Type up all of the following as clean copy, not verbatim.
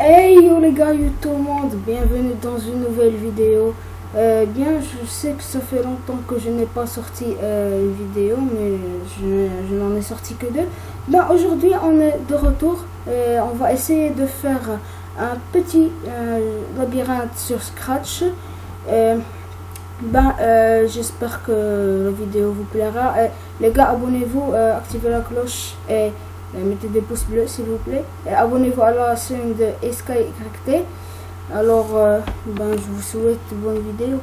Hey yo les gars, yo tout le monde, bienvenue dans une nouvelle vidéo. Bien, je sais que ça fait longtemps que je n'ai pas sorti une vidéo, mais je n'en ai sorti que deux. Ben, aujourd'hui, on est de retour. On va essayer de faire un petit labyrinthe sur Scratch. J'espère que la vidéo vous plaira. Les gars, abonnez-vous, activez la cloche et mettez des pouces bleus s'il vous plaît. Et abonnez-vous à la chaîne de SkyYT. Alors, je vous souhaite une bonne vidéo.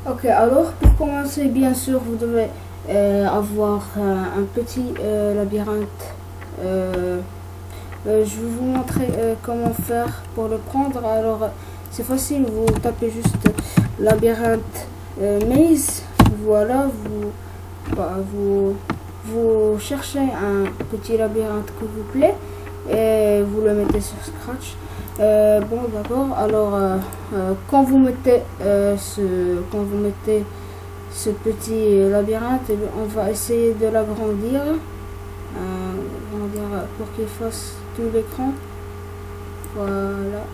Ok, alors pour commencer, bien sûr, vous devez avoir un petit labyrinthe. Je vais vous montrer comment faire pour le prendre. Alors, c'est facile, vous tapez juste labyrinthe maze. Voilà, vous cherchez un petit labyrinthe qui vous plaît et vous le mettez sur Scratch. Bon, d'accord. Alors, quand vous mettez ce petit labyrinthe, on va essayer de l'agrandir, pour qu'il fasse tout l'écran. Voilà.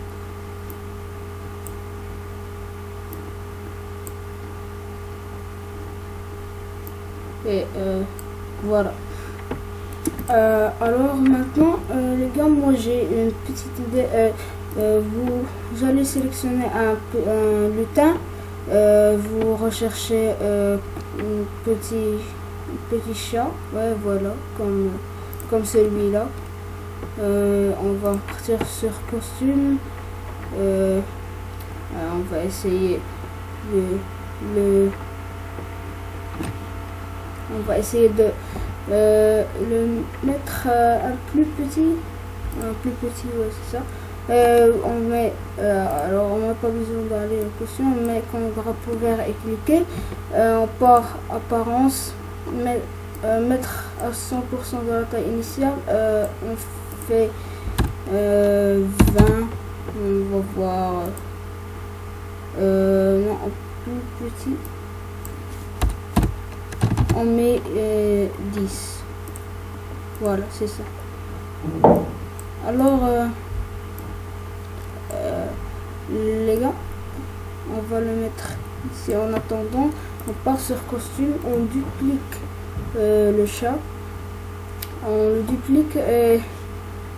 Et voilà. Alors maintenant, les gars, moi j'ai une petite idée. Vous allez sélectionner un lutin. Vous recherchez un petit chat. Ouais, voilà, comme celui-là. On va partir sur costume. On va essayer on va essayer de le mettre un plus petit, ouais, c'est ça. On met, alors on n'a pas besoin d'aller en costume, on met comme drapeau vert et cliquer. On part apparence, mettre à 100% de la taille initiale. On fait 20, on va voir, non, plus petit. On met 10. Voilà, c'est ça. Alors, les gars, on va le mettre ici en attendant. On part sur costume, on duplique le chat. On le duplique et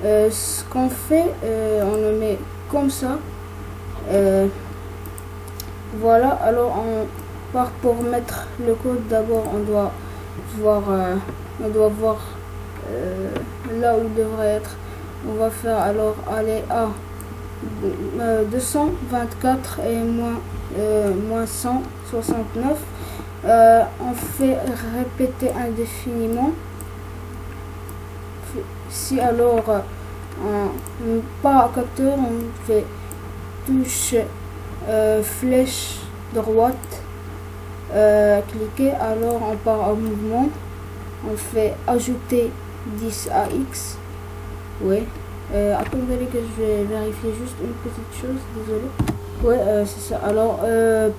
ce qu'on fait, on le met comme ça. Voilà, alors pour mettre le code, d'abord on doit voir là où il devrait être. On va faire alors aller à 224 et moins 169. On fait répéter indéfiniment. Si alors pas capteur, on fait touche flèche droite, cliquer, alors on part en mouvement, on fait ajouter 10 à X. Ouais, attendez que je vais vérifier juste une petite chose, désolé. Ouais, c'est ça. Alors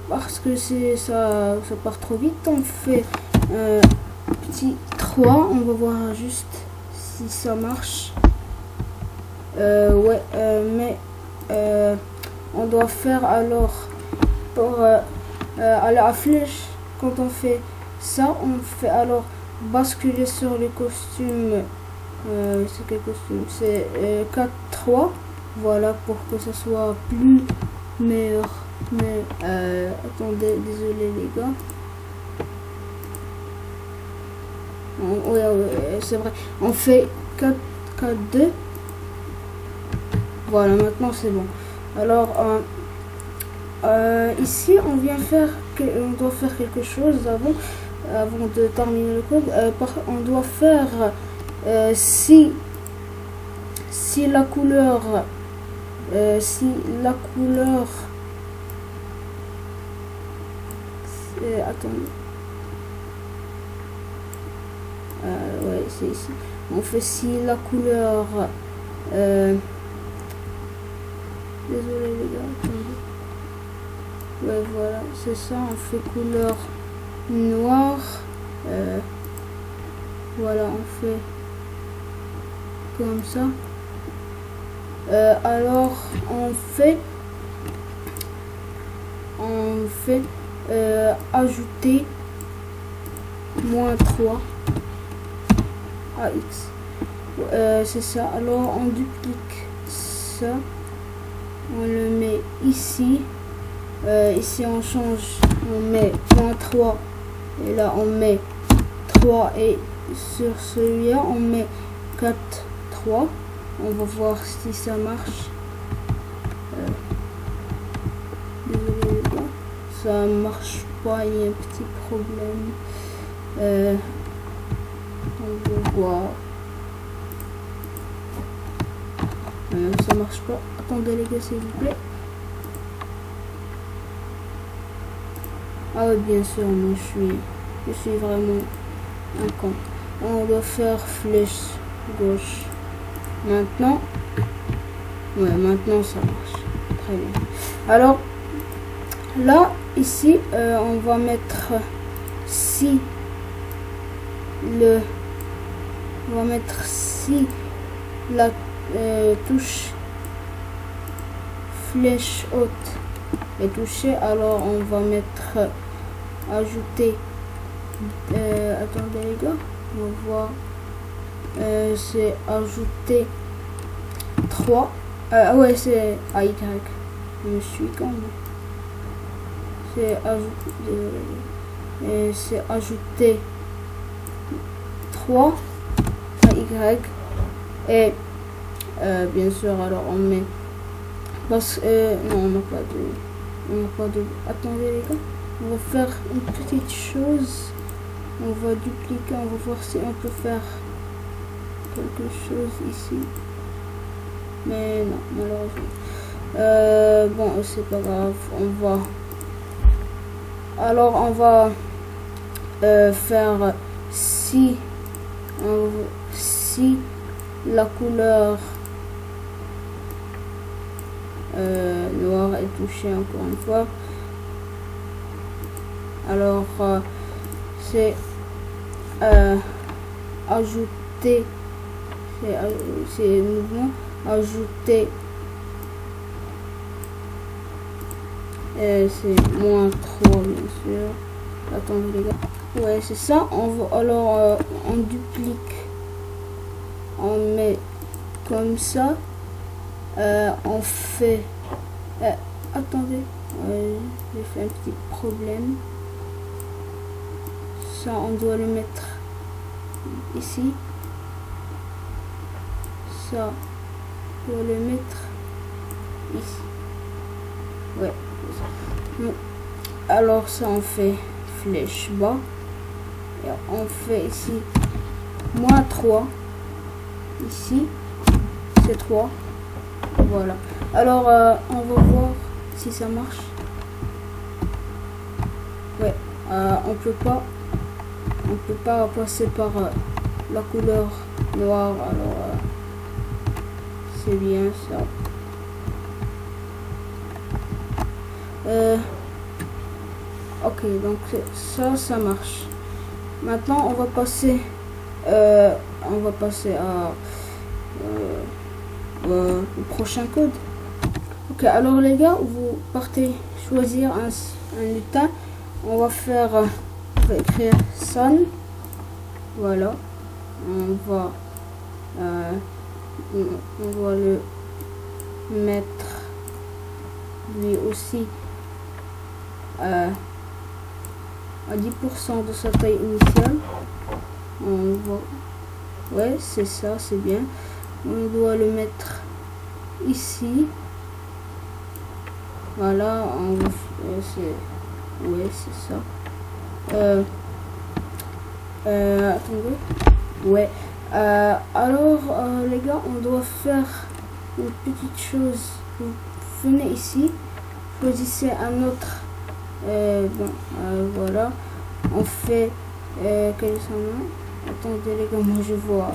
parce que ça part trop vite, on fait petit 3. On va voir juste si ça marche. Ouais, mais on doit faire alors pour à la flèche. Quand on fait ça, on fait alors basculer sur les costumes. C'est quel costume? C'est 4-3. Voilà, pour que ça soit plus meilleur. Mais attendez, désolé les gars. Ouais, c'est vrai. On fait 4-4-2. Voilà, maintenant c'est bon. Alors ici on doit faire quelque chose avant de terminer le code. On doit faire si la couleur attendez, ouais, c'est ici. On fait si la couleur désolé les gars, attendez. Ouais, voilà, c'est ça. On fait couleur noire. Voilà, on fait comme ça. Alors on fait ajouter -3 à x. C'est ça. Alors on duplique ça, on le met ici. Ici on change, on met -3 et là on met 3 et sur celui-là on met 4, 3. On va voir si ça marche. Désolé les gars, ça marche pas, il y a un petit problème. On va voir. Ça marche pas. Attendez les gars s'il vous plaît. Ah oui, bien sûr, moi je suis vraiment un con. On doit faire flèche gauche. Maintenant, ouais, maintenant ça marche. Très bien. Alors, là, ici, on va mettre si la touche flèche haute est touchée, alors on va mettre ajouter. Attendez les gars, on va voir. C'est ajouter 3. Ouais, c'est AY. Je me suis con. C'est ajouter 3 à Y. Et bien sûr, alors on met. Parce que non, on n'a pas de. Attendez les gars, on va faire une petite chose. On va dupliquer, on va voir si on peut faire quelque chose ici. Mais non, malheureusement. Bon, c'est pas grave. Alors on va faire si la couleur noire est touchée encore une fois. Alors c'est ajouter, c'est mouvement ajouter, c'est -3 bien sûr. Attendez les gars, ouais c'est ça. Alors on duplique, on met comme ça. On fait attendez, j'ai fait un petit problème. Ça on doit le mettre ici, ça on doit le mettre ici, ouais. Alors ça on fait flèche bas et on fait ici -3, ici c'est 3. Voilà. Alors on va voir si ça marche. Ouais, on peut pas passer par la couleur noire. Alors c'est bien ça. Ok, donc ça marche. Maintenant on va passer au prochain code. Ok, alors les gars, vous partez choisir un lutin. On va écrire Sun. Voilà, on va le mettre lui aussi à 10% de sa taille initiale. On va, ouais, c'est ça, c'est bien. On doit le mettre ici. Voilà, on va, ouais, c'est ça. Attendez. Ouais. Alors, les gars, on doit faire une petite chose. Vous venez ici, choisissez un autre. Voilà. On fait. Quel est son nom? Attendez, les gars, moi je vois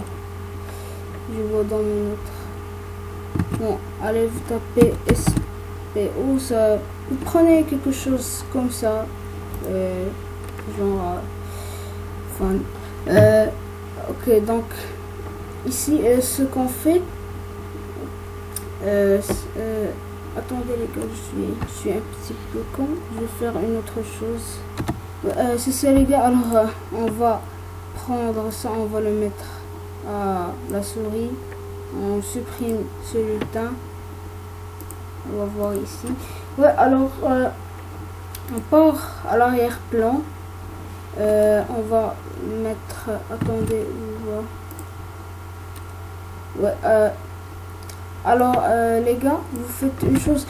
dans mes notes. Bon, allez, vous tapez SPO, ça. Vous prenez quelque chose comme ça. Genre. Fun. Ok, donc ici ce qu'on fait, Attendez les gars, je suis un petit peu con. Je vais faire une autre chose. C'est ça les gars. Alors on va prendre ça, on va le mettre à la souris. On supprime ce lutin. On va voir ici. Ouais, alors on part à l'arrière-plan. On va mettre. Attendez, ouais. Alors les gars, vous faites une chose.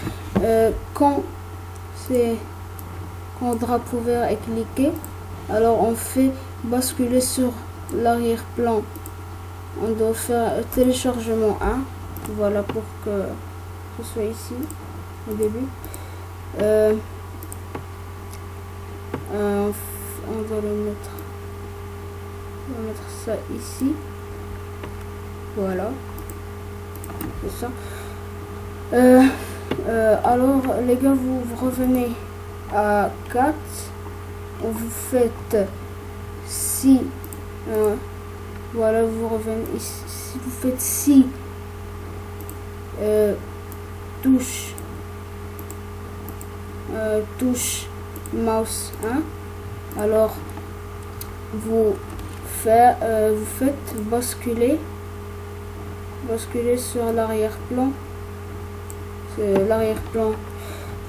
Quand le drapeau vert est cliqué, alors on fait basculer sur l'arrière-plan. On doit faire téléchargement 1. Voilà, pour que ce soit ici au début. On va mettre ça ici. Voilà, c'est ça. Alors les gars, vous revenez à 4. Vous faites 6. Voilà, vous revenez ici. Vous faites 6 touches mouse 1. Alors vous faites basculer sur l'arrière-plan. C'est l'arrière-plan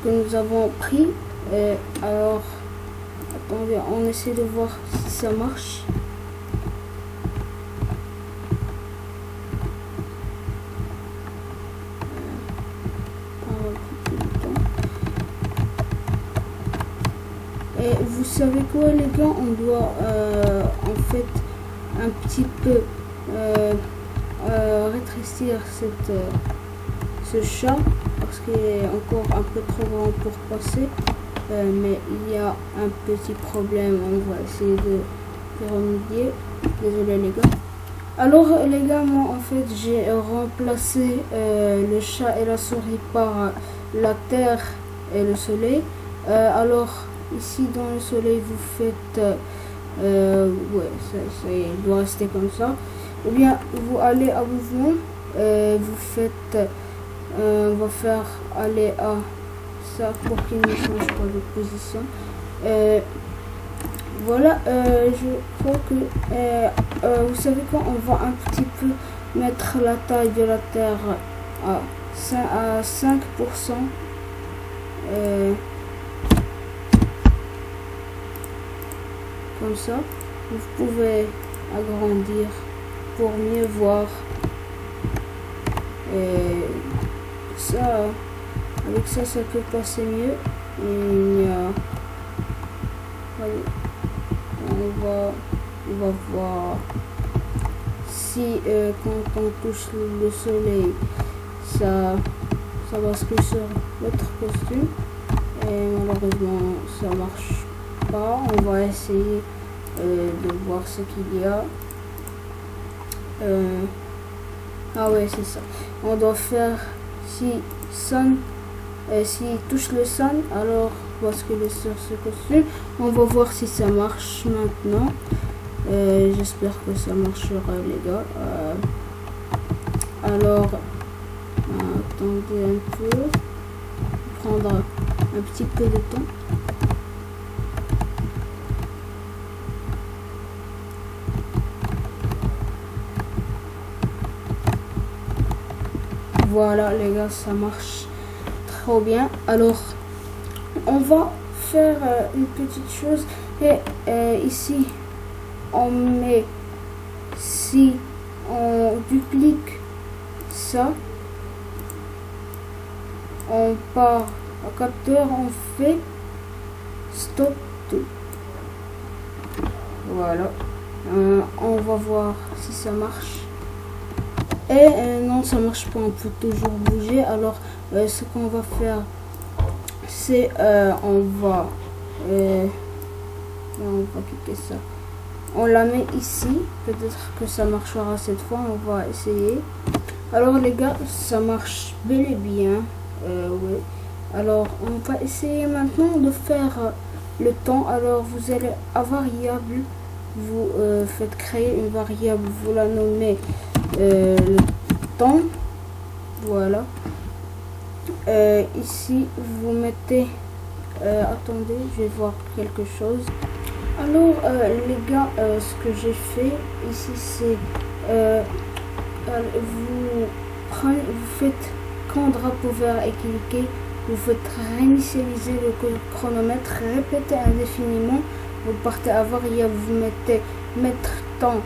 que nous avons pris. Alors attendez, on essaie de voir si ça marche. Et vous savez quoi les gars, on doit en fait un petit peu rétrécir ce chat parce qu'il est encore un peu trop grand pour passer, mais il y a un petit problème, on va essayer de remédier. Désolé les gars. Alors les gars, moi en fait j'ai remplacé le chat et la souris par la terre et le soleil. Alors ici dans le soleil vous faites ouais, ça il doit rester comme ça, ou bien vous allez à mouvement, vous faites on va faire aller à ça pour qu'il ne change pas de position. Voilà, je crois que vous savez quoi, on va un petit peu mettre la taille de la terre à 5%. Comme ça, vous pouvez agrandir pour mieux voir. Et ça, avec ça, ça peut passer mieux. Et on va voir si quand on touche le soleil, ça bascule sur l'autre costume. Et malheureusement, ça marche pas. On va essayer de voir ce qu'il y a. Ah ouais, c'est ça. On doit faire si touche le sun, alors basculer sur ce costume. On va voir si ça marche maintenant. J'espère que ça marchera les gars. Alors attendez un peu, prendre un petit peu de temps. Voilà les gars, ça marche trop bien. Alors on va faire une petite chose. Et ici on met, si on duplique ça, on part à capteur, on fait stop tout. Voilà, on va voir si ça marche. Et non, ça marche pas, on peut toujours bouger. Alors ce qu'on va faire, c'est on va cliquer ça, on la met ici. Peut-être que ça marchera cette fois, on va essayer. Alors les gars, ça marche bel et bien. Ouais. Alors on va essayer maintenant de faire le temps. Alors vous allez à variable, vous faites créer une variable, vous la nommez le temps. Voilà. Ici, vous mettez... attendez, je vais voir quelque chose. Alors, les gars, ce que j'ai fait ici, c'est... vous faites... Quand le drapeau vert est cliqué, vous faites réinitialiser le chronomètre, répétez indéfiniment. Vous partez à variable, vous mettez mettre temps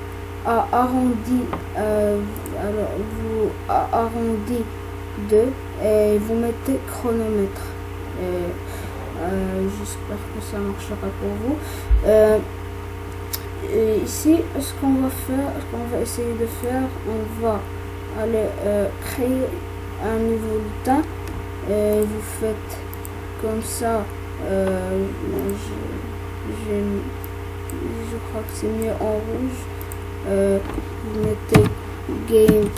à arrondi, alors vous arrondi 2 et vous mettez chronomètre. J'espère que ça marchera pour vous. Et ici, ce qu'on va faire, ce qu'on va essayer de faire, on va aller créer un nouveau lutin. Vous faites comme ça. Je crois que c'est mieux en rouge. Vous mettez game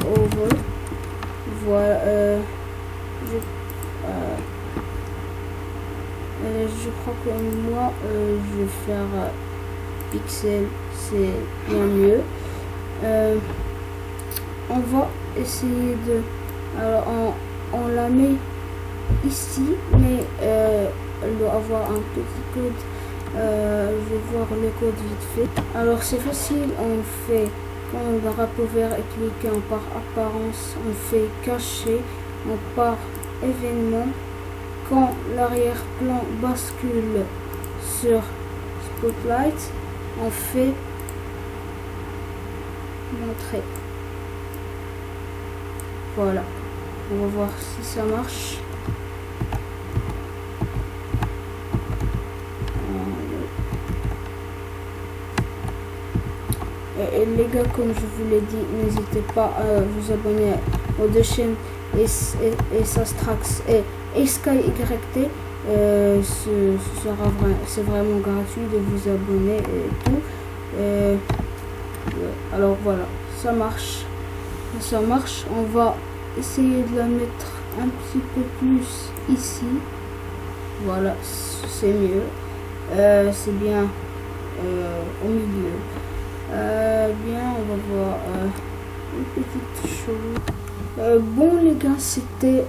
over. Voilà. Je crois que moi je vais faire pixel, c'est bien mieux. On va essayer de... Alors on la met ici, mais elle doit avoir un petit code. Je vais voir le code vite fait. Alors c'est facile, on fait quand le drapeau vert est cliqué, on part apparence, on fait cacher, on part événement. Quand l'arrière-plan bascule sur Spotlight, on fait montrer. Voilà, on va voir si ça marche. Et les gars, comme je vous l'ai dit, n'hésitez pas à vous abonner aux deux chaînes Sastrax et SkyYT. C'est vraiment gratuit de vous abonner et tout. Alors voilà, ça marche. On va essayer de la mettre un petit peu plus ici. Voilà, c'est mieux. C'est bien au milieu. Bien, on va voir une petite chose. Bon les gars, c'était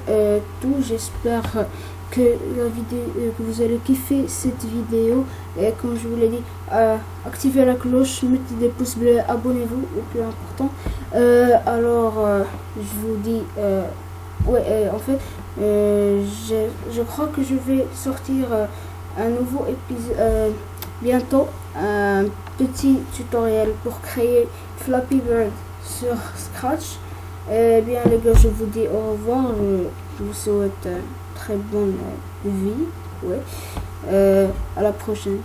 tout. J'espère que la vidéo, que vous allez kiffer cette vidéo. Et comme je vous l'ai dit, activez la cloche, mettez des pouces bleus, abonnez-vous, le plus important. Alors, je vous dis, en fait, je crois que je vais sortir un nouveau épisode bientôt. Un petit tutoriel pour créer Flappy Bird sur Scratch. Et bien les gars, je vous dis au revoir. Je vous souhaite très bonne vie. À la prochaine.